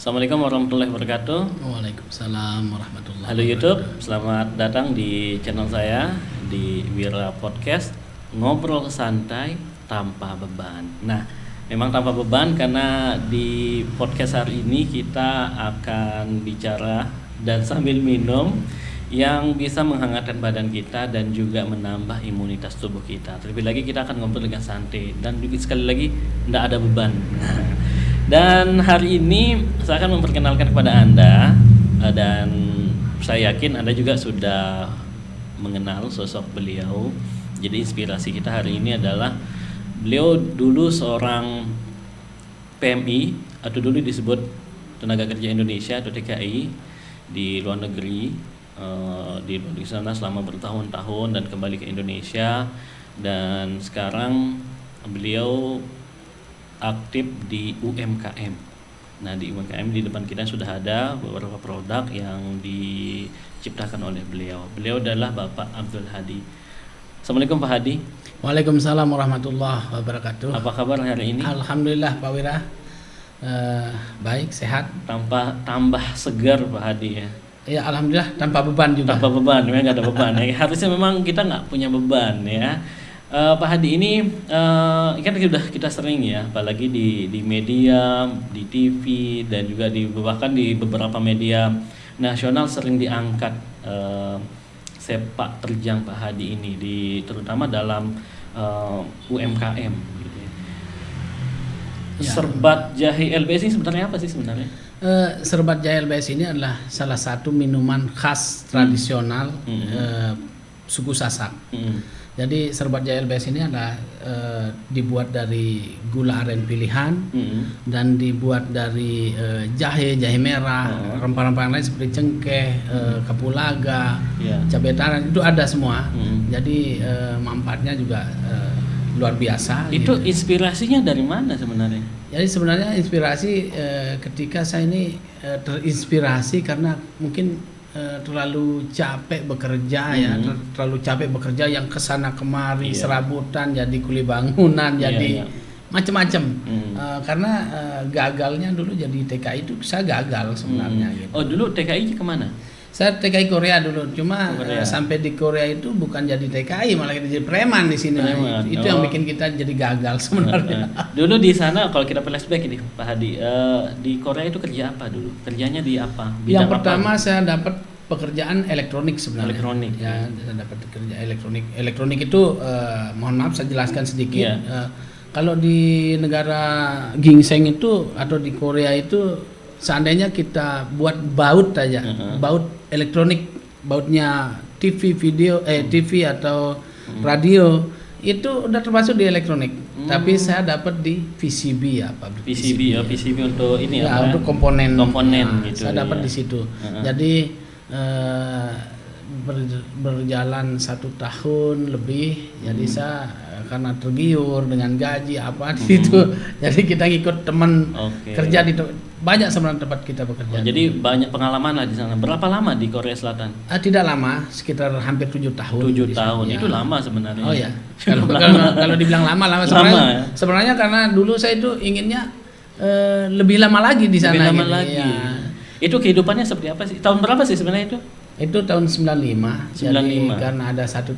Assalamualaikum warahmatullahi wabarakatuh. Waalaikumsalam warahmatullahi Halo YouTube, selamat datang di channel saya di Wira Podcast, ngobrol santai tanpa beban. Nah, memang tanpa beban karena di podcast hari ini kita akan bicara dan sambil minum yang bisa menghangatkan badan kita dan juga menambah imunitas tubuh kita. Terlebih lagi kita akan ngobrol dengan santai dan juga sekali lagi tidak ada beban. Dan hari ini saya akan memperkenalkan kepada Anda dan saya yakin Anda juga sudah mengenal sosok beliau. Jadi inspirasi kita hari ini adalah beliau dulu seorang PMI atau dulu disebut Tenaga Kerja Indonesia atau TKI di luar negeri, di sana selama bertahun-tahun dan kembali ke Indonesia, dan sekarang beliau aktif di UMKM. Nah, di UMKM di depan kita sudah ada beberapa produk yang diciptakan oleh beliau. Beliau adalah Bapak Abdul Hadi. Assalamualaikum Pak Hadi. Waalaikumsalam warahmatullahi wabarakatuh. Apa kabar hari ini? Alhamdulillah Pak Wira, baik, sehat. Tambah segar Pak Hadi ya. Ya alhamdulillah, tanpa beban juga. Tanpa beban, memang nggak ada beban. Ya. Harusnya memang kita nggak punya beban ya. Pak Hadi ini kan kita sering ya, apalagi di media, di TV dan juga bahkan di beberapa media nasional sering diangkat sepak terjang Pak Hadi ini terutama dalam UMKM gitu ya. Serbat jahe LBS ini sebenarnya apa sih sebenarnya? Serbat jahe LBS ini adalah salah satu minuman khas tradisional suku Sasak. Jadi serbat jahe LBS ini adalah dibuat dari gula aren pilihan dan dibuat dari jahe merah, rempah-rempah lain seperti cengkeh, kapulaga, cabai taran, itu ada semua. Jadi manfaatnya juga luar biasa. Itu gitu. Inspirasinya dari mana sebenarnya? Jadi sebenarnya inspirasi ketika saya ini terinspirasi karena mungkin terlalu capek bekerja ya, terlalu capek bekerja yang kesana kemari, serabutan, jadi kuli bangunan, jadi macam-macam. Karena gagalnya dulu jadi TKI itu saya gagal sebenarnya. Gitu. Oh dulu TKI kemana? Saya TKI Korea dulu, cuma sampai di Korea itu bukan jadi TKI, malah jadi preman di sini. Itu yang bikin kita jadi gagal sebenarnya. Dulu di sana kalau kita flashback ini Pak Hadi, di Korea itu kerja apa dulu? Kerjanya di apa? Bidang yang pertama apa? Saya dapat pekerjaan elektronik sebenarnya. Elektronik. Ya, saya dapat kerja elektronik. Elektronik itu mohon maaf saya jelaskan sedikit. Kalau di negara ginseng itu atau di Korea itu seandainya kita buat baut aja, baut elektronik, bautnya TV TV atau radio itu udah termasuk di elektronik. Tapi saya dapat di PCB ya, Pak. PCB ya, PCB untuk ini ya, untuk komponen gitu. Saya dapat di situ. Jadi berjalan 1 tahun lebih, jadi saya karena tergiur dengan gaji apa itu, jadi kita ngikut teman kerja di banyak sebenarnya tempat kita bekerja. Jadi banyak pengalaman lah di sana. Berapa lama di Korea Selatan? Tidak lama, sekitar hampir 7 tahun. 7 tahun itu lama sebenarnya. Oh ya. Kalau dibilang lama sebenarnya karena dulu saya itu inginnya lebih lama lagi di sana. Lebih lama lagi. Ya. Itu kehidupannya seperti apa sih? Tahun berapa sih sebenarnya itu? Itu tahun 95. Jadi karena ada satu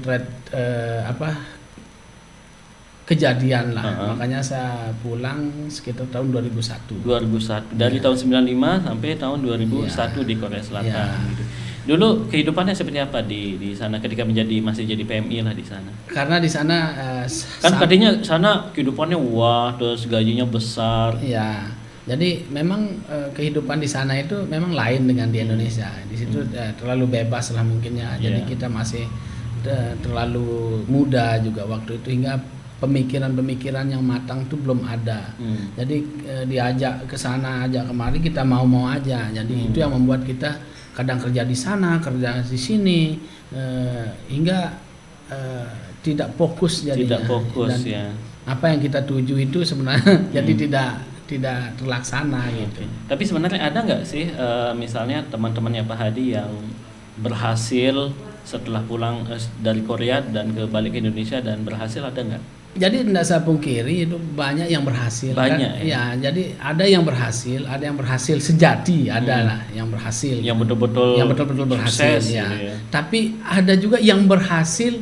kejadian lah, makanya saya pulang sekitar tahun 2001. Dari tahun 95 sampai tahun 2001 di Korea Selatan. Gitu. Dulu kehidupannya seperti apa di sana ketika masih jadi PMI lah di sana? Karena di sana kan katanya sana kehidupannya terus gajinya besar. Iya. Jadi memang kehidupan di sana itu memang lain dengan di Indonesia. Di situ terlalu bebas lah mungkinnya. Jadi kita masih terlalu muda juga waktu itu, hingga pemikiran-pemikiran yang matang itu belum ada. Jadi diajak ke sana, ajak kemari, kita mau aja. Jadi itu yang membuat kita kadang kerja di sana, kerja di sini, hingga tidak fokus jadinya. Tidak fokus. Dan apa yang kita tuju itu sebenarnya jadi tidak terlaksana gitu. Tapi sebenarnya ada nggak sih misalnya teman-temannya Pak Hadi yang berhasil setelah pulang dari Korea dan balik ke Indonesia dan berhasil, ada nggak? Jadi tidak saya pungkiri itu banyak yang berhasil. Banyak, kan? Ya, jadi ada yang berhasil sejati, adalah yang berhasil. Yang betul-betul berhasil sukses, ya. gitu ya. Tapi ada juga yang berhasil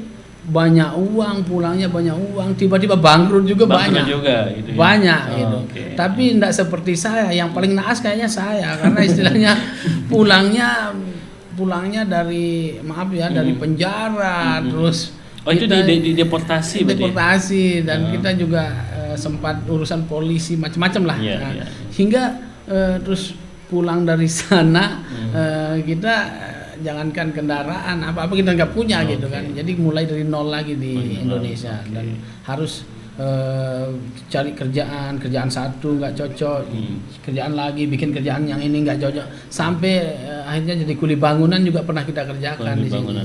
banyak uang, pulangnya banyak uang, tiba-tiba bangkrut juga banyak. Juga, gitu ya. Banyak gitu. Okay. Tapi tidak seperti saya, yang paling naas kayaknya saya, karena istilahnya pulangnya dari dari penjara, terus itu di deportasi berarti. Deportasi dan kita juga sempat urusan polisi macam-macam lah. Hingga terus pulang dari sana kita jangankan kendaraan apa-apa kita nggak punya gitu kan. Jadi mulai dari nol lagi di Indonesia dan harus cari kerjaan satu nggak cocok, kerjaan lagi bikin kerjaan yang ini nggak cocok, sampai akhirnya jadi kuli bangunan juga pernah kita kerjakan di sini.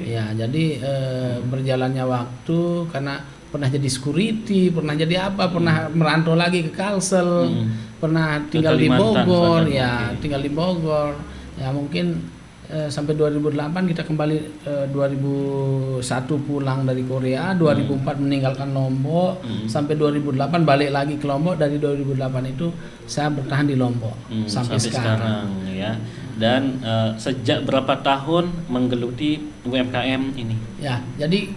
Ya, jadi berjalannya waktu karena pernah jadi security, pernah jadi apa, pernah merantau lagi ke Kalsel, pernah tinggal di Bogor, tinggal di Bogor, ya mungkin sampai 2008 kita kembali 2001 pulang dari Korea, 2004 meninggalkan Lombok, sampai 2008 balik lagi ke Lombok. Dari 2008 itu saya bertahan di Lombok sampai sekarang ya. Dan sejak berapa tahun menggeluti UMKM ini? Ya, jadi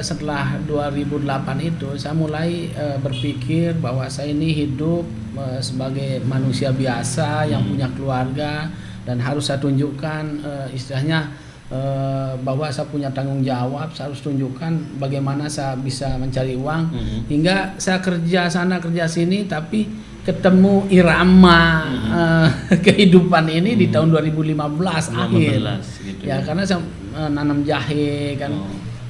setelah 2008 itu saya mulai berpikir bahwa saya ini hidup sebagai manusia biasa yang punya keluarga. Dan harus saya tunjukkan istilahnya bahwa saya punya tanggung jawab, saya harus tunjukkan bagaimana saya bisa mencari uang. Hingga saya kerja sana kerja sini, tapi ketemu irama kehidupan ini di tahun 2015 akhir. Gitu ya, karena saya nanam jahe kan.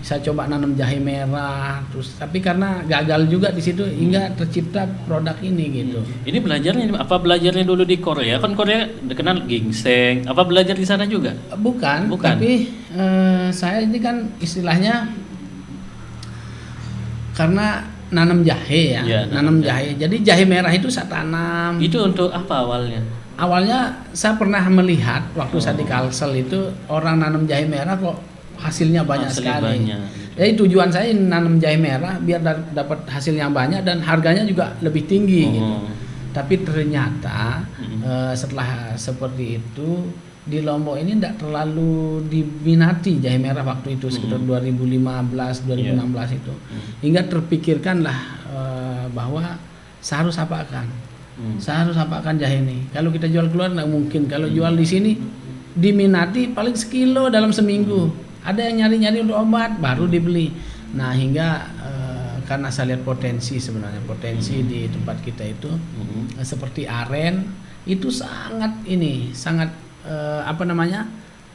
Saya coba nanam jahe merah, terus tapi karena gagal juga di situ hingga tercipta produk ini gitu. Ini belajarnya dulu di Korea? Kan Korea dikenal ginseng. Apa belajar di sana juga? Bukan. Tapi saya ini kan istilahnya karena nanam jahe nanam jahe. Jadi jahe merah itu saya tanam. Itu untuk apa awalnya? Awalnya saya pernah melihat waktu saya di Kalsel itu orang nanam jahe merah kok hasilnya banyak sekali. Jadi tujuan saya nanam jahe merah biar dapat hasil yang banyak dan harganya juga lebih tinggi gitu. Tapi ternyata setelah seperti itu di Lombok ini tidak terlalu diminati jahe merah waktu itu sekitar 2015 2016 itu. Hingga terpikirkanlah bahwa saya harus apakan. Saya harus apakan jahe ini. Kalau kita jual keluar tidak mungkin. Kalau jual di sini diminati paling sekilo dalam seminggu. Ada yang nyari-nyari untuk obat baru dibeli. Nah, hingga karena saya lihat potensi di tempat kita itu seperti aren itu sangat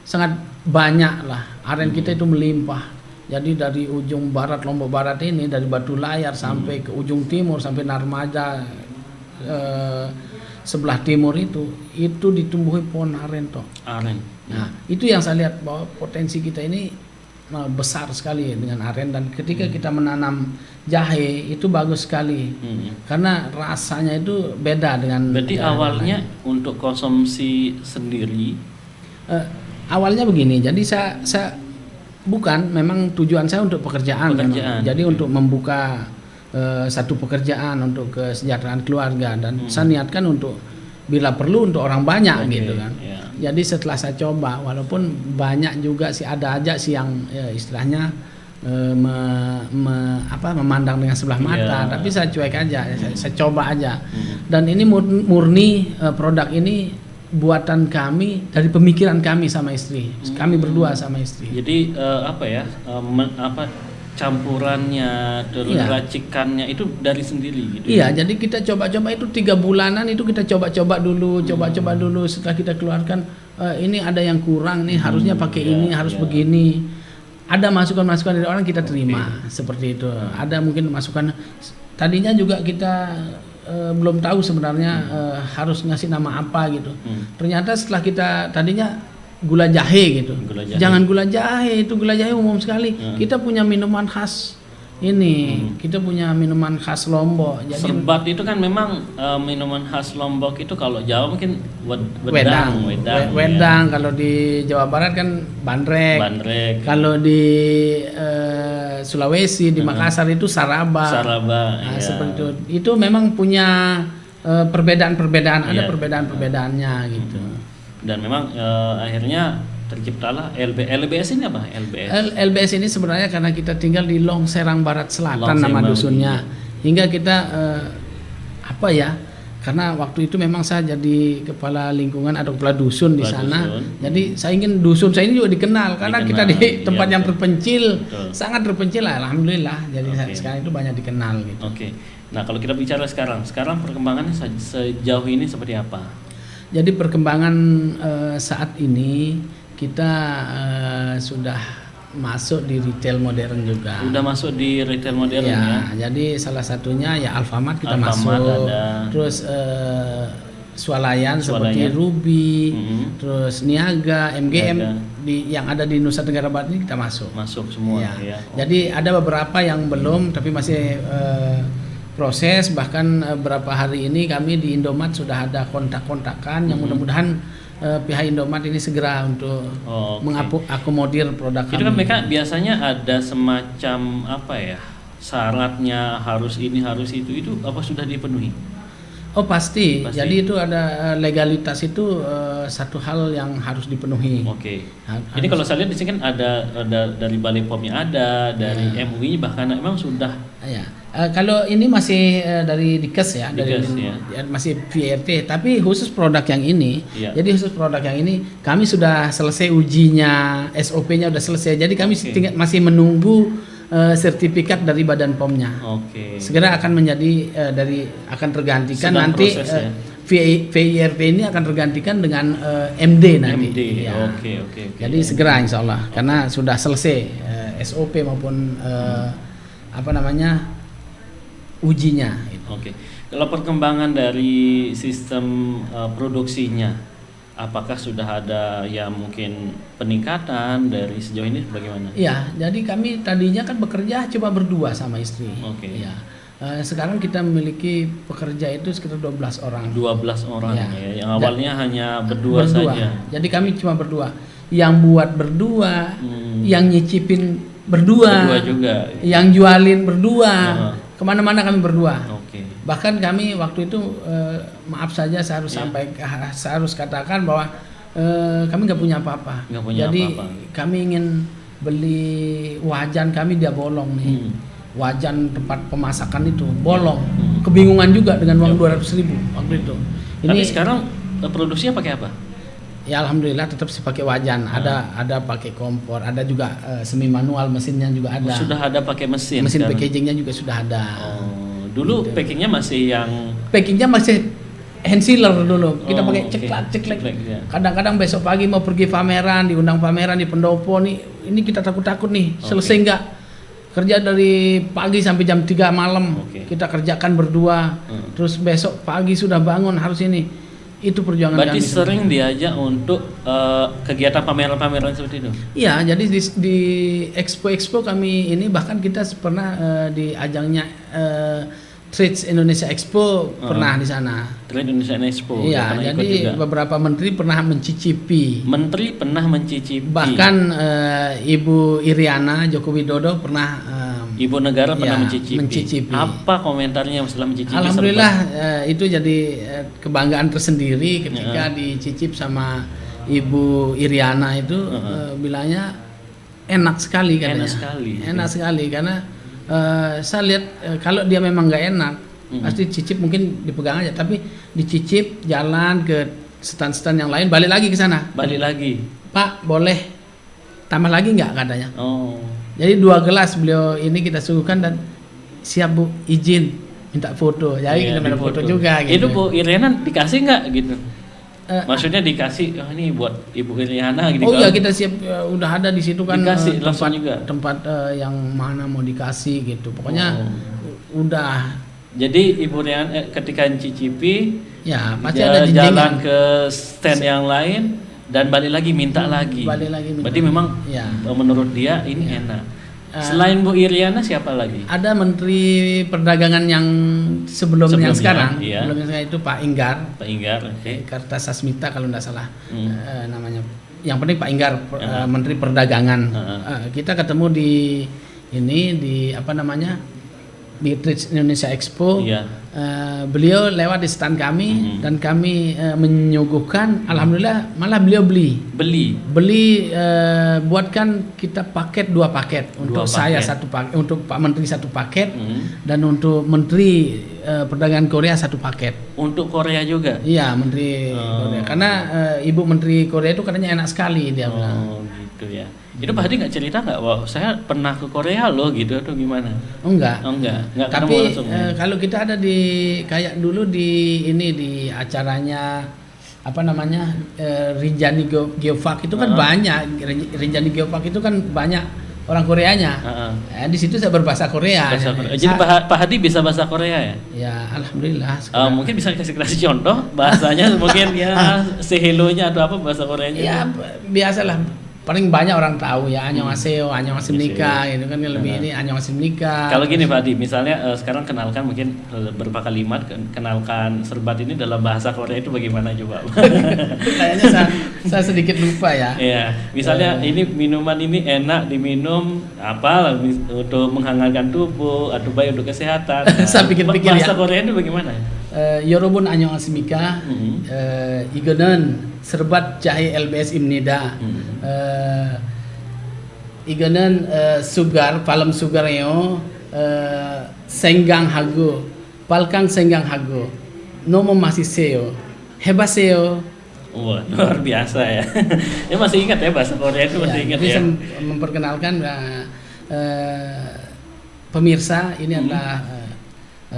sangat banyak lah. Aren kita itu melimpah. Jadi dari ujung barat Lombok Barat ini, dari Batu Layar sampai ke ujung timur sampai Narmada sebelah timur itu ditumbuhi pohon aren toh. Aren. Nah, itu yang saya lihat bahwa potensi kita ini besar sekali dengan aren, dan ketika kita menanam jahe itu bagus sekali. Karena rasanya itu beda dengan. Berarti awalnya lain. Untuk konsumsi sendiri. Awalnya begini. Jadi saya bukan, memang tujuan saya untuk pekerjaan. Jadi untuk membuka satu pekerjaan untuk kesejahteraan keluarga, dan saya niatkan untuk bila perlu untuk orang banyak gitu kan. Jadi setelah saya coba, walaupun banyak juga sih, ada aja sih yang istilahnya memandang dengan sebelah mata, tapi saya cuek aja, saya coba aja. Dan ini murni produk ini buatan kami dari pemikiran kami sama istri, kami berdua sama istri. Jadi campurannya terus racikannya itu dari sendiri gitu. Iya, jadi kita coba-coba itu 3 bulanan itu kita coba-coba dulu. Setelah kita keluarkan ini ada yang kurang nih, harusnya pakai ini, harus begini. Ada masukan-masukan dari orang kita terima seperti itu. Ada mungkin masukan tadinya juga kita belum tahu sebenarnya harus ngasih nama apa gitu. Ternyata setelah kita tadinya gula jahe gitu. Jangan gula jahe, itu gula jahe umum sekali. Kita punya minuman khas ini, kita punya minuman khas Lombok. Jadi serbat itu kan memang minuman khas Lombok itu, kalau Jawa mungkin wedang. Kalau di Jawa Barat kan bandrek. Kalau di Sulawesi, di Makassar itu Saraba. Saraba. Seperti itu. Itu memang punya perbedaan-perbedaan, ada Iya. perbedaan-perbedaannya gitu. Dan memang akhirnya terciptalah LBS ini apa? LBS ini sebenarnya karena kita tinggal di Long Serang Barat Selatan Long nama Serang, dusunnya, hingga kita apa ya? Karena waktu itu memang saya jadi kepala lingkungan atau kepala dusun di Kepala sana. dusun. Jadi saya ingin dusun saya ini juga dikenal karena kita di Dikenal, tempat iya, yang betul. terpencil, Betul. sangat terpencil lah, alhamdulillah. Jadi Oke. sekarang itu banyak dikenal gitu. Oke. Nah, kalau kita bicara sekarang perkembangannya sejauh ini seperti apa? Jadi perkembangan saat ini kita sudah masuk di retail modern juga. Udah masuk di retail modern ya? Jadi salah satunya ya Alfamart kita Alfamart masuk. ada. Terus swalayan seperti Swalayan. Ruby, Mhm. terus Niaga, MGM Niaga. yang ada di Nusa Tenggara Barat ini kita masuk. Masuk semua Ya. ya. Jadi ada beberapa yang belum tapi masih proses, bahkan beberapa hari ini kami di Indomaret sudah ada kontak-kontakan yang mudah-mudahan pihak Indomaret ini segera untuk Oke. mengakomodir produk Itu kami. kan mereka biasanya ada semacam apa ya? Syaratnya harus ini harus itu apa sudah dipenuhi? Oh pasti. Pasti. Jadi itu ada legalitas itu satu hal yang harus dipenuhi. Oke. Harus- Ini kalau saya lihat di sini kan ada dari Balai POM-nya ada, dari MUI bahkan memang sudah Ya. Kalau ini masih dari Dikes ya, Dikes, dari ya. masih VRT. Tapi khusus produk yang ini, Iya. jadi khusus produk yang ini kami sudah selesai ujinya, SOP-nya sudah selesai. Jadi kami Oke. masih menunggu sertifikat dari Badan POM-nya. oke. Segera akan menjadi akan tergantikan Sedang nanti proses, ya. VIRP ini akan tergantikan dengan MD nanti. MD. Ya. Oke. Jadi segera insya Allah karena sudah selesai SOP maupun apa namanya ujinya. Gitu. Oke. Kalau perkembangan dari sistem produksinya, apakah sudah ada ya mungkin peningkatan dari sejauh ini bagaimana? Iya, jadi kami tadinya kan bekerja cuma berdua sama istri. Oke. Iya. Sekarang kita memiliki pekerja itu sekitar 12 orang. 12 orang Ya. ya. Yang awalnya hanya berdua saja. Jadi kami cuma berdua. Yang buat berdua, yang nyicipin berdua, Berdua juga. yang jualin berdua, Heeh. kemana-mana kami berdua. Oke. Bahkan kami waktu itu maaf saja saya harus Ya. saya harus katakan bahwa kami nggak punya apa-apa. Nggak punya Jadi apa-apa. kami ingin beli wajan, kami dia bolong nih. Hmm. Wajan tempat pemasakan itu bolong. Hmm. Kebingungan juga dengan uang Ya. 200.000 waktu itu. Tapi sekarang produksinya pakai apa? Ya alhamdulillah tetap sih pakai wajan. Ada pakai kompor, ada juga semi manual, mesinnya juga ada. Sudah ada pakai mesin. Mesin sekarang? packagingnya juga sudah ada. Oh, dulu Gitu. packingnya masih yang Packingnya masih hand sealer dulu. Kita Oh, pakai oke. ceklek. Ceklek, ya. Kadang-kadang besok pagi mau pergi pameran, diundang pameran di pendopo nih. Ini kita takut-takut nih, Oke. selesai nggak? Kerja dari pagi sampai jam 3 malam. Oke. Kita kerjakan berdua. Terus besok pagi sudah bangun harus ini. Itu perjuangan berarti kami. sering diajak untuk kegiatan pameran-pameran seperti itu. Iya, jadi di expo kami ini bahkan kita pernah di ajangnya Trades Indonesia Expo pernah di sana. Trade Indonesia Expo. Iya, pernah ikut jadi juga. beberapa menteri pernah mencicipi. Menteri pernah mencicipi. Bahkan Ibu Iriana Joko Widodo pernah Ibu negara pernah ya, mencicipi. mencicipi. Apa komentarnya setelah mencicipi? alhamdulillah itu jadi kebanggaan tersendiri ketika Ya. dicicip sama Ibu Iriana itu bilangnya enak sekali katanya. Enak sekali. Enak sekali karena saya lihat kalau dia memang nggak enak pasti cicip mungkin dipegang aja, tapi dicicip jalan ke stand-stand yang lain balik lagi ke sana. Balik lagi. Pak boleh tambah lagi nggak katanya. Oh. Jadi 2 gelas beliau ini kita suguhkan dan siap Bu izin minta foto. Jadi Iya, kita minta foto dipoto. juga gitu. Itu Bu Iriana dikasih nggak gitu? Eh, Maksudnya dikasih, oh ini buat Ibu Iriana gitu. Oh kan? iya kita siap udah ada di situ kan Dikasih langsung tempat juga? tempat yang mana mau dikasih gitu. Pokoknya udah Jadi Ibu Iriana ketika mencicipi ya pasti ada jenjengan. jalan ke stand yang lain dan balik lagi minta lagi. Balik lagi minta. Berarti memang Ya. menurut dia ini enak. Selain Bu Iriana siapa lagi? Ada Menteri Perdagangan yang sebelum yang Sebelumnya, sekarang, iya. sebelum yang sekarang itu Pak Inggar, Pak Inggar, oke. Kartasasmita kalau tidak salah namanya. Yang penting Pak Inggar Ya. Menteri Perdagangan. Heeh. Kita ketemu di ini di apa namanya di Trade Indonesia Expo. Iya. Beliau lewat di stand kami dan kami menyuguhkan, alhamdulillah malah beliau beli buatkan kita paket 2 paket untuk saya 1 paket, untuk Pak Menteri 1 paket dan untuk Menteri Perdagangan Korea 1 paket. Untuk Korea juga? Iya, Menteri Korea. Karena Ibu Menteri Korea itu katanya enak sekali dia bilang. Oh gitu ya. Itu Pak Hadi nggak cerita nggak, wah saya pernah ke Korea loh gitu atau gimana? Enggak. Nggak Tapi ketemu langsung. kalau kita ada di kayak dulu di ini di acaranya apa namanya Rinjani Geopark itu kan banyak, Rinjani Geopark itu kan banyak orang Koreanya. Di situ saya berbahasa Korea. Jadi Pak Hadi bisa bahasa Korea ya? Ya alhamdulillah. Mungkin bisa kasih contoh bahasanya mungkin ya say hello-nya atau apa bahasa Koreanya? Ya biasalah. Paling banyak orang tahu ya annyeonghaseyo, annyeonghasimnika gitu kan, lebih ini annyeonghasimnika. Kalau gini Pak Hadi, misalnya sekarang kenalkan mungkin beberapa kalimat, kenalkan serbat ini dalam bahasa Korea itu bagaimana coba? Kayaknya saya sedikit lupa ya. Iya, misalnya ini minuman ini enak diminum apa untuk menghangatkan tubuh atau baik untuk kesehatan. Saya pikir-pikir bahasa Korea itu bagaimana? 여러분 안녕하십니까? 이거는 serbat jahe LBS 입니다. 이거는 sugar, palem sugar요. 생강하고 발강 생강하고 너무 맛있어요. 해보세요. Wah, luar biasa ya. Ya masih ingat ya bahasa Korea itu masih ingat ya. Bisa memperkenalkan pemirsa ini adalah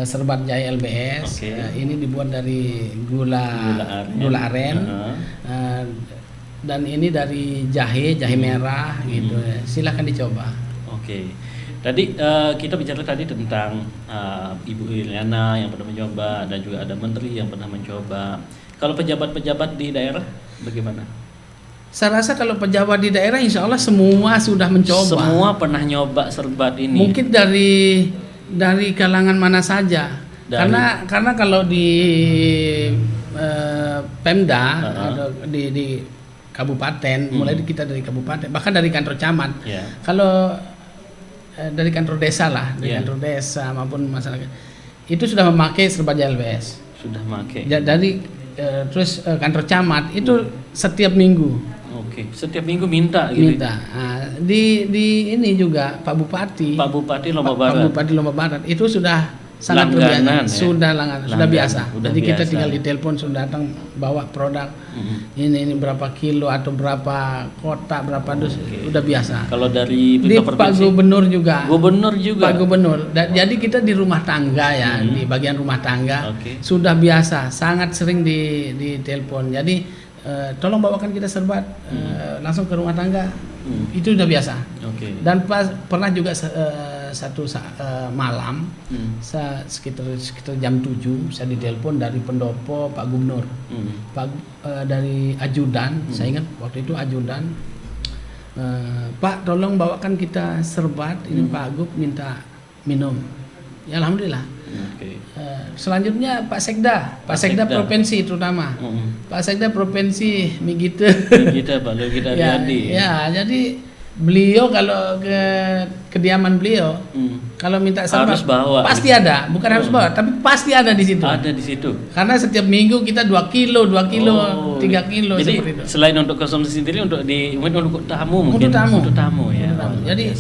serbat jahe LBS. Ini dibuat dari gula aren. Dan ini dari jahe merah gitu ya. Silakan dicoba. Oke. Tadi kita bicara tadi tentang Ibu Iliana yang pernah mencoba dan juga ada menteri yang pernah mencoba. Kalau pejabat-pejabat di daerah bagaimana? Saya rasa kalau pejabat di daerah insya Allah semua sudah mencoba. Semua pernah nyoba serbat ini. Mungkin dari kalangan mana saja. Karena kalau di Pemda atau di kabupaten, mulai kita dari kabupaten, bahkan dari kantor camat. Kalau dari kantor desa lah, dari kantor desa maupun masyarakat itu sudah memakai serbat jahe LBS. Sudah memakai. Dari terus kantor camat itu setiap minggu. Oke, setiap minggu minta gitu. Minta. Di ini juga Pak Bupati Lombok Barat itu sudah sangat langganan, sudah biasa. Jadi kita tinggal di telepon sudah datang bawa produk. Ini berapa kilo atau berapa kotak, berapa dus, udah biasa. Kalau dari Pak Gubernur juga. Pak Gubernur. Jadi kita di rumah tangga ya, di bagian rumah tangga sudah biasa, sangat sering di telepon. Jadi tolong bawakan kita serbat langsung ke rumah tangga. Itu udah biasa. Dan pernah juga satu malam sekitar jam 7 saya ditelepon dari pendopo Pak Gubernur, dari ajudan. Saya ingat waktu itu ajudan, Pak tolong bawakan kita serbat, ini Pak Gub minta minum. Ya alhamdulillah. Selanjutnya Pak Sekda provinsi terutama. Pak Sekda provinsi Migita Pak Lugita Riyadi. Ya, jadi beliau kalau ke kediaman beliau kalau minta serbat pasti ada, bukan harus bawa, tapi pasti ada di situ. Ada di situ. Karena setiap minggu kita 2 kilo, 3 kilo jadi, seperti itu. Selain untuk konsumsi sendiri, untuk tamu mungkin. Untuk tamu ya. Jadi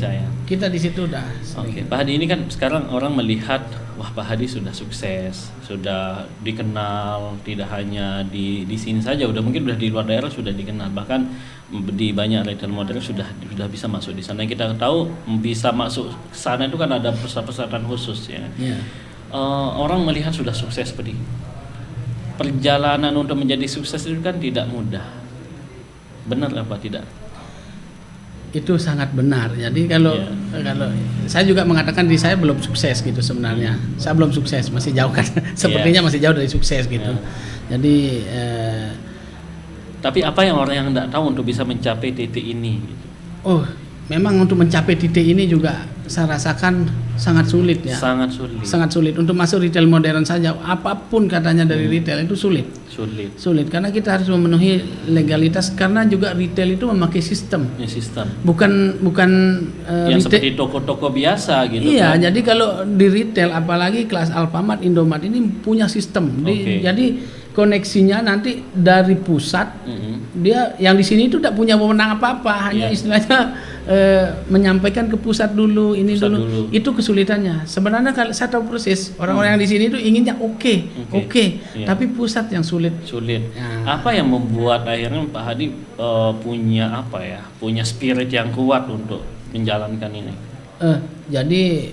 kita di situ udah. Oke, Pak Hadi, ini kan sekarang orang melihat wah Pak Hadi sudah sukses, sudah dikenal, tidak hanya di sini saja, mungkin udah di luar daerah sudah dikenal, bahkan di banyak retail modern sudah bisa masuk di sana. Yang kita tahu bisa masuk ke sana itu kan ada persyaratan khusus ya. Orang melihat sudah sukses seperti perjalanan untuk menjadi sukses itu kan tidak mudah. Benar apa tidak? Itu sangat benar. Jadi kalau saya juga mengatakan diri saya belum sukses gitu sebenarnya. Saya belum sukses, masih jauh kan. Sepertinya masih jauh dari sukses gitu. Jadi tapi apa yang orang yang tidak tahu untuk bisa mencapai titik ini gitu? Memang untuk mencapai titik ini juga saya rasakan sangat sulit ya. Sangat sulit. Sangat sulit untuk masuk retail modern saja. Apapun katanya dari retail itu sulit. Sulit karena kita harus memenuhi legalitas, karena juga retail itu memakai sistem. Ya, sistem. Bukan yang seperti toko-toko biasa gitu. Iya, kan? jadi kalau di retail apalagi kelas Alfamart, Indomart ini punya sistem. Jadi koneksinya nanti dari pusat. Dia yang di sini itu tidak punya wewenang apa-apa, hanya istilahnya menyampaikan ke pusat dulu, dulu. Itu kesulitannya. Sebenarnya kalau saya tahu proses, orang-orang yang di sini itu inginnya oke. Tapi pusat yang sulit. Ya. Apa yang membuat akhirnya Pak Hadi punya spirit yang kuat untuk menjalankan ini? Jadi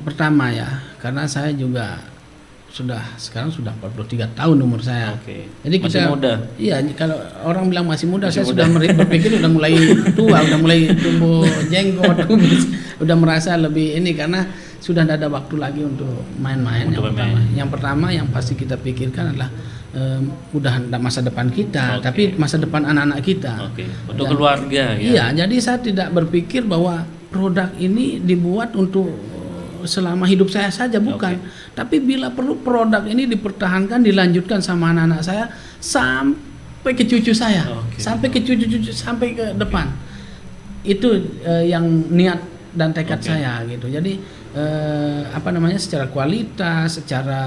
pertama ya, karena saya juga sekarang sudah 43 tahun umur saya. Jadi masih muda. Iya, kalau orang bilang masih muda, saya sudah berpikir udah mulai tua, udah mulai tumbuh jenggot, udah merasa lebih ini, karena sudah tidak ada waktu lagi untuk main-main. Yang pertama yang pasti kita pikirkan adalah udah masa depan kita, tapi masa depan anak-anak kita. Untuk keluarga ya. Iya, jadi saya tidak berpikir bahwa produk ini dibuat untuk selama hidup saya saja, bukan. Tapi bila perlu produk ini dipertahankan, dilanjutkan sama anak-anak saya sampai ke cucu saya, sampai ke cucu-cucu, sampai ke depan. Itu yang niat dan tekad saya gitu. Jadi secara kualitas, secara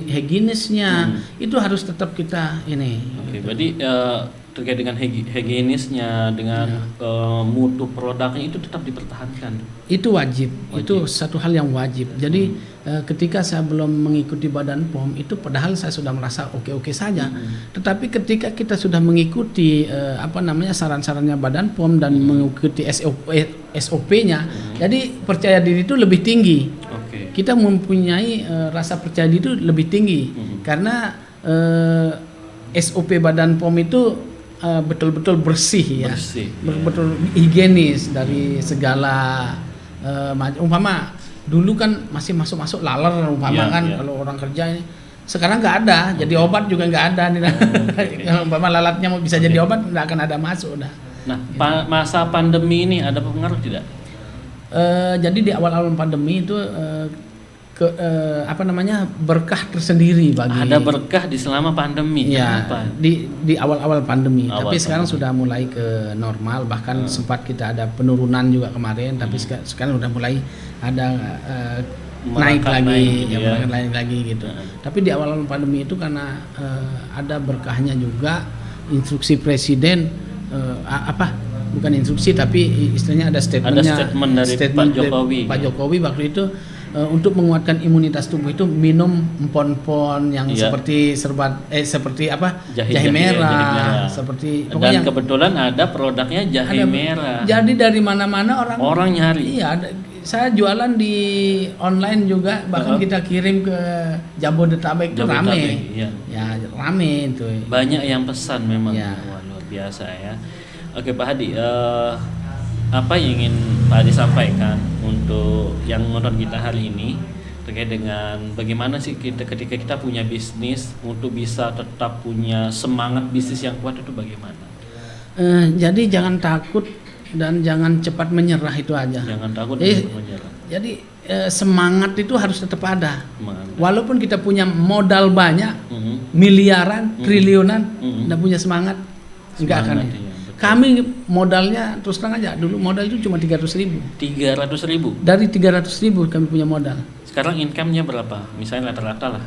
higienisnya itu harus tetap kita ini. Berarti terkait dengan higienisnya, dengan mutu produknya itu tetap dipertahankan. Itu wajib. Itu satu hal yang wajib. Jadi ketika saya belum mengikuti Badan POM itu, padahal saya sudah merasa oke-oke saja. Tetapi ketika kita sudah mengikuti saran-sarannya Badan POM dan mengikuti SOP-nya, jadi percaya diri itu lebih tinggi. Kita mempunyai rasa percaya diri itu lebih tinggi karena SOP Badan POM itu betul-betul bersih ya, betul higienis dari segala umpama dulu kan masih masuk laler kalau orang kerja ini. Sekarang nggak ada, jadi obat juga nggak ada. Kalau umpama lalatnya mau bisa jadi obat, nggak akan ada masuk udah. Nah, masa pandemi ini ada pengaruh tidak? Jadi di awal-awal pandemi itu berkah tersendiri bagi. Ada berkah di selama pandemi. Ya, di awal-awal pandemi. Tapi sekarang sudah mulai ke normal, bahkan sempat kita ada penurunan juga kemarin, tapi sekarang sudah mulai ada naik lagi gitu. Tapi di awal-awal pandemi itu karena ada berkahnya juga, instruksi presiden bukan instruksi tapi istilahnya ada statementnya, statement dari Pak Jokowi waktu itu. Untuk menguatkan imunitas tubuh itu minum empon-empon yang seperti jahe merah, seperti dan kebetulan ada produknya jahe merah. Jadi dari mana-mana orang nyari. Iya, saya jualan di online juga, bahkan kita kirim ke Jabodetabek itu rame. Ya, rame itu. Banyak yang pesan memang. Wah, luar biasa ya. Oke Pak Hadi, apa yang ingin Pak Hadi sampaikan untuk yang nonton kita hari ini terkait dengan bagaimana sih ketika kita punya bisnis untuk bisa tetap punya semangat bisnis yang kuat itu bagaimana? Jadi jangan takut dan jangan cepat menyerah, itu aja. Jangan takut dan cepat menyerah. Jadi semangat itu harus tetap ada. Walaupun kita punya modal banyak, miliaran, triliunan, tidak punya semangat, enggak akan. Kami modalnya terus terang aja, dulu modal itu cuma 300.000. 300.000? Dari 300.000 kami punya modal. Sekarang income-nya berapa? Misalnya rata-rata lah.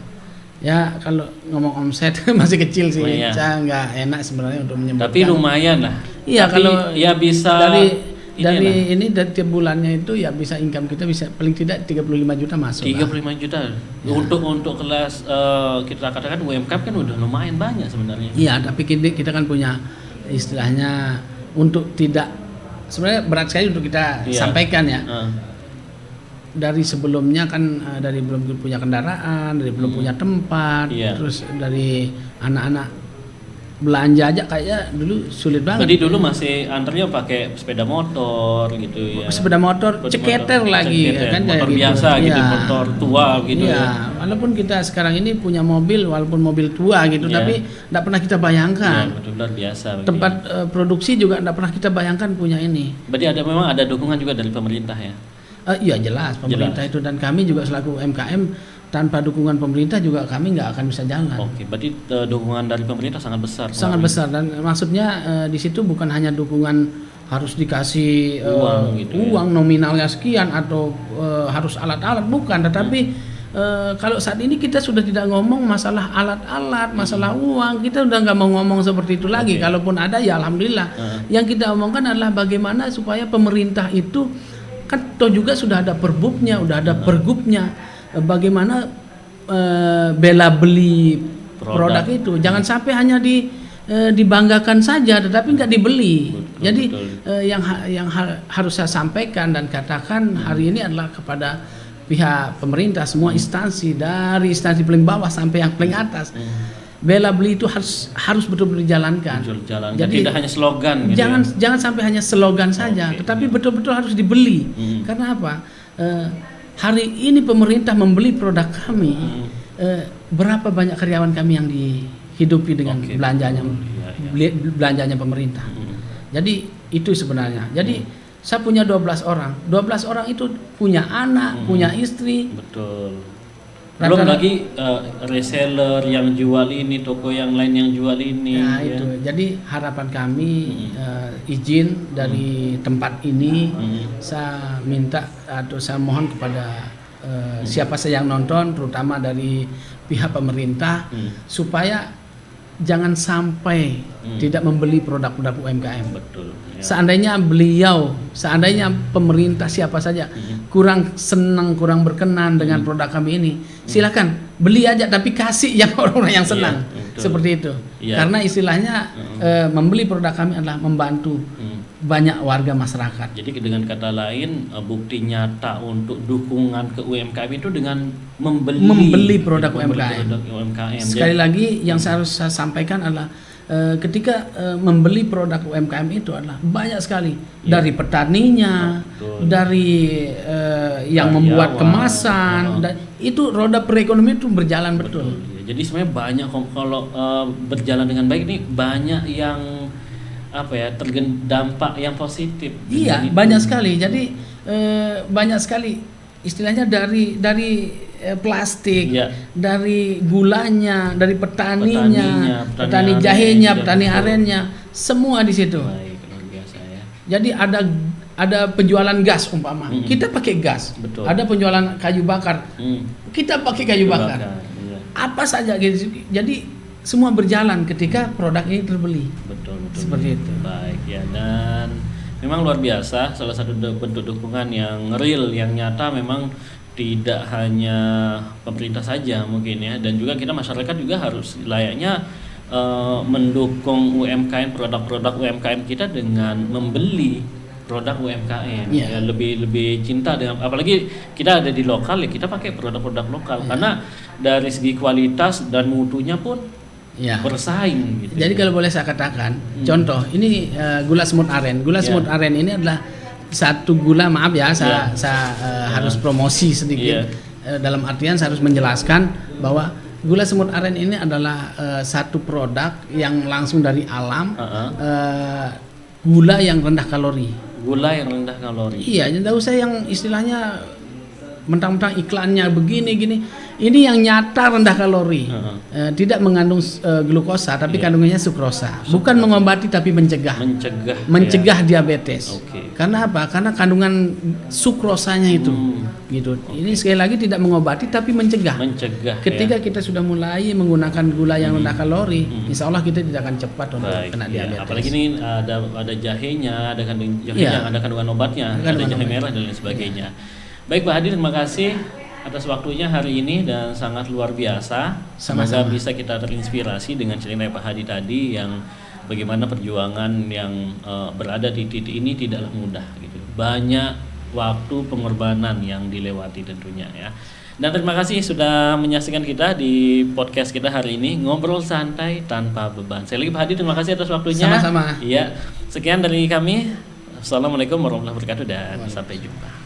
Ya kalau ngomong omset masih kecil sih, saya nggak enak sebenarnya untuk menyebutkan. Tapi lumayan lah. Iya, kalau ya bisa dari tiap bulannya itu ya bisa income kita bisa paling tidak 35 juta masuk. 35 juta. Ya. Untuk kelas kita katakan UMKM kan udah lumayan banyak sebenarnya. Iya, tapi kita kan punya istilahnya untuk tidak, sebenarnya berat sekali untuk kita sampaikan ya. Dari sebelumnya kan dari belum punya kendaraan, dari belum punya tempat, terus dari anak-anak belanja aja kayaknya dulu sulit banget. Jadi dulu masih antarnya pakai sepeda motor gitu ya. Sepeda motor ceketer lagi kan, motor kayak biasa gitu, ya. motor tua gitu ya. Walaupun kita sekarang ini punya mobil, walaupun mobil tua gitu, ya. Tapi tidak pernah kita bayangkan. Ya, benar biasa. Tempat produksi juga tidak pernah kita bayangkan punya ini. Berarti memang ada dukungan juga dari pemerintah ya? Iya jelas pemerintah itu, dan kami juga selaku UMKM tanpa dukungan pemerintah juga kami nggak akan bisa jalan. Oke, berarti dukungan dari pemerintah sangat besar. Sangat besar, dan maksudnya di situ bukan hanya dukungan harus dikasih uang, gitu uang nominalnya sekian atau harus alat-alat, bukan, tetapi kalau saat ini kita sudah tidak ngomong masalah alat-alat, masalah uang, kita udah nggak mau ngomong seperti itu lagi. Kalaupun ada ya alhamdulillah. Yang kita omongkan adalah bagaimana supaya pemerintah itu kan toh juga sudah ada perbubnya, udah ada pergubnya. Bagaimana bela beli produk itu, jangan sampai hanya dibanggakan saja, tetapi nggak dibeli. Jadi yang harus saya sampaikan dan katakan hari ini adalah kepada pihak pemerintah, semua instansi dari instansi paling bawah sampai yang paling atas. Bela beli itu harus betul-betul dijalankan. Jadi tidak hanya slogan. Gitu jangan sampai hanya slogan saja, tetapi betul-betul harus dibeli. Karena apa? Hari ini pemerintah membeli produk kami, berapa banyak karyawan kami yang dihidupi dengan belanjanya pemerintah. Jadi itu sebenarnya. Jadi saya punya 12 orang. 12 orang itu punya anak, punya istri. Betul. Belum lagi reseller yang jual ini, toko yang lain yang jual ini. Nah itu. Jadi harapan kami izin dari tempat ini, saya minta atau saya mohon kepada siapa saja yang nonton, terutama dari pihak pemerintah, supaya jangan sampai tidak membeli produk-produk UMKM. Betul. Ya. Seandainya pemerintah siapa saja kurang senang, kurang berkenan dengan produk kami ini, silakan beli aja, tapi kasih yang orang-orang yang senang. Seperti itu. Karena istilahnya membeli produk kami adalah membantu banyak warga masyarakat. Jadi dengan kata lain, bukti nyata untuk dukungan ke UMKM itu dengan membeli produk UMKM. Sekali lagi yang saya harus sampaikan adalah ketika membeli produk UMKM itu adalah banyak sekali, dari petaninya, dari yang membuat kemasan, dan itu roda perekonomian itu berjalan betul. Jadi sebenarnya banyak, kalau berjalan dengan baik ini banyak yang terdampak yang positif. Iya, banyak sekali. Jadi banyak sekali istilahnya dari plastik, dari gulanya, dari petaninya, petani jahenya, petani arennya, semua di situ. Baik, luar biasa ya. Jadi ada penjualan gas umpama, kita pakai gas. Betul. Ada penjualan kayu bakar, kita pakai kayu bakar. Apa saja gitu. Jadi semua berjalan ketika produk ini terbeli. Betul. Seperti itu. Baik ya, dan memang luar biasa, salah satu bentuk dukungan yang real, yang nyata, memang tidak hanya pemerintah saja mungkin ya, dan juga kita masyarakat juga harus layaknya mendukung UMKM, produk-produk UMKM kita dengan membeli produk UMKM. Ya, lebih cinta dengan, apalagi kita ada di lokal ya, kita pakai produk-produk lokal karena dari segi kualitas dan mutunya pun bersaing gitu. Jadi kalau boleh saya katakan, contoh ini gula semut aren. Gula semut aren ini adalah satu gula, maaf ya, saya harus promosi sedikit. Dalam artian saya harus menjelaskan bahwa gula semut aren ini adalah satu produk yang langsung dari alam, gula yang rendah kalori. Gula yang rendah kalori. Iya, tidak usah yang istilahnya mentang-mentang iklannya begini-gini. Ini yang nyata rendah kalori, tidak mengandung glukosa, tapi kandungannya sukrosa. Bukan mengobati tapi mencegah diabetes. Karena apa? Karena kandungan sukrosanya itu, gitu. Ini sekali lagi tidak mengobati tapi mencegah. Ketika kita sudah mulai menggunakan gula yang rendah kalori, insya Allah kita tidak akan cepat untuk kena diabetes. Apalagi ini ada jahenya, ada kandungan obatnya, ada jahe merah dan lain sebagainya. Baik Pak Hadi, terima kasih atas waktunya hari ini dan sangat luar biasa. Semoga bisa kita terinspirasi dengan cerita Pak Hadi tadi, yang bagaimana perjuangan yang berada di titik ini tidaklah mudah gitu. Banyak waktu pengorbanan yang dilewati tentunya ya. Dan terima kasih sudah menyaksikan kita di podcast kita hari ini, ngobrol santai tanpa beban. Saya lagi Pak Hadi, terima kasih atas waktunya. Sama-sama. Iya, sekian dari kami. Assalamualaikum warahmatullahi wabarakatuh dan sampai jumpa.